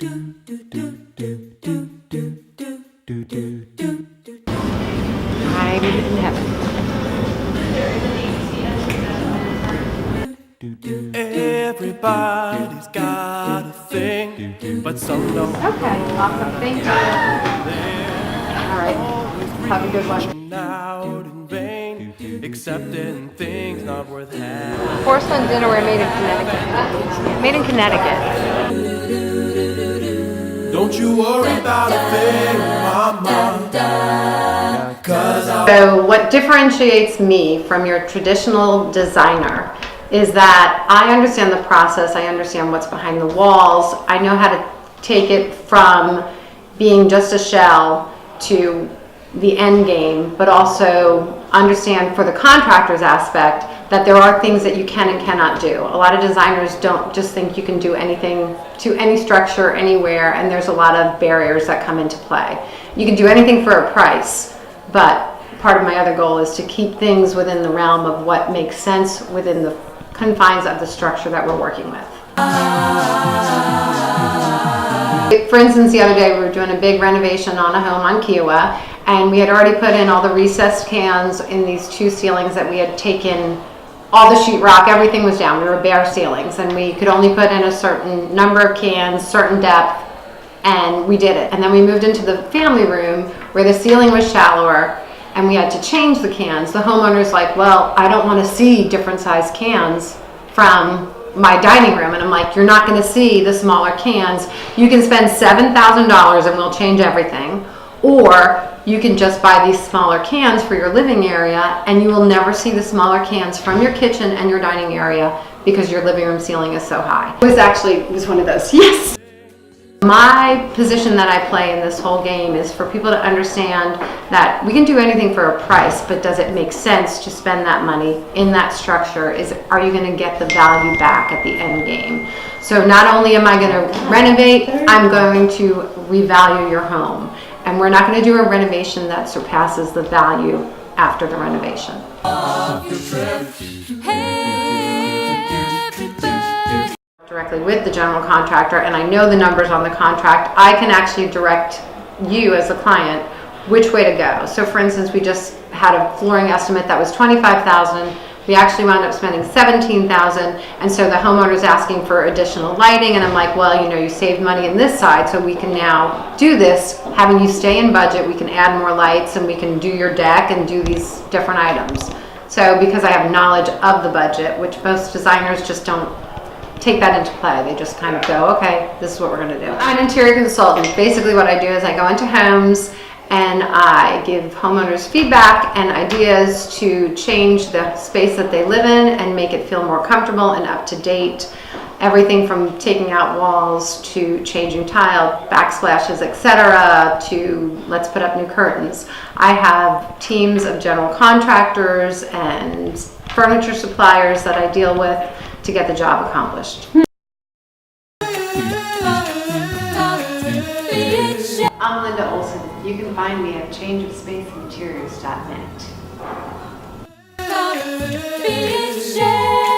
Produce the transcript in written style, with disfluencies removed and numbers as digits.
I live in heaven. Everybody's got a thing, but some don't. Okay, awesome. Thank you. All right. Have a good one. Out in vain, accepting things not worth having. Porcelain dinnerware made in Connecticut. Made in Connecticut. Don't you worry about a thing, mama. So what differentiates me from your traditional designer is that I understand the process, I understand what's behind the walls, I know how to take it from being just a shell to the end game, but also understand for the contractor's aspect that there are things that you can and cannot do. A lot of designers don't just think you can do anything to any structure anywhere, and there's a lot of barriers that come into play. You can do anything for a price, but part of my other goal is to keep things within the realm of what makes sense within the confines of the structure that we're working with. For instance, the other day we were doing a big renovation on a home on Kiowa, and we had already put in all the recessed cans in these two ceilings that we had taken all the sheetrock, everything was down. We were bare ceilings, and we could only put in a certain number of cans, certain depth, and we did it. And then we moved into the family room where the ceiling was shallower, and we had to change the cans. The homeowner's like, well, I don't want to see different size cans from my dining room. And I'm like, you're not going to see the smaller cans. You can spend $7,000 and we'll change everything. Or you can just buy these smaller cans for your living area, and you will never see the smaller cans from your kitchen and your dining area because your living room ceiling is so high. It was one of those, yes. My position that I play in this whole game is for people to understand that we can do anything for a price, but does it make sense to spend that money in that structure? Are you going to get the value back at the end game? So not only am I going to renovate, I'm going to revalue your home. And we're not going to do a renovation that surpasses the value after the renovation. Directly with the general contractor, and I know the numbers on the contract, I can actually direct you as a client which way to go. So for instance, we just had a flooring estimate that was $25,000. We actually wound up spending $17,000, and so the homeowner's asking for additional lighting, and I'm like, well, you saved money in this side, so we can now do this, having you stay in budget. We can add more lights, and we can do your deck and do these different items. So because I have knowledge of the budget, which most designers just don't take that into play. They just kind of go, okay, this is what we're going to do. I'm an interior consultant. Basically what I do is I go into homes and I give homeowners feedback and ideas to change the space that they live in and make it feel more comfortable and up to date. Everything from taking out walls to changing tile, backsplashes, etc., to let's put up new curtains. I have teams of general contractors and furniture suppliers that I deal with to get the job accomplished. I'm Linda Olsen. You can find me at changeofspaceinteriors.net.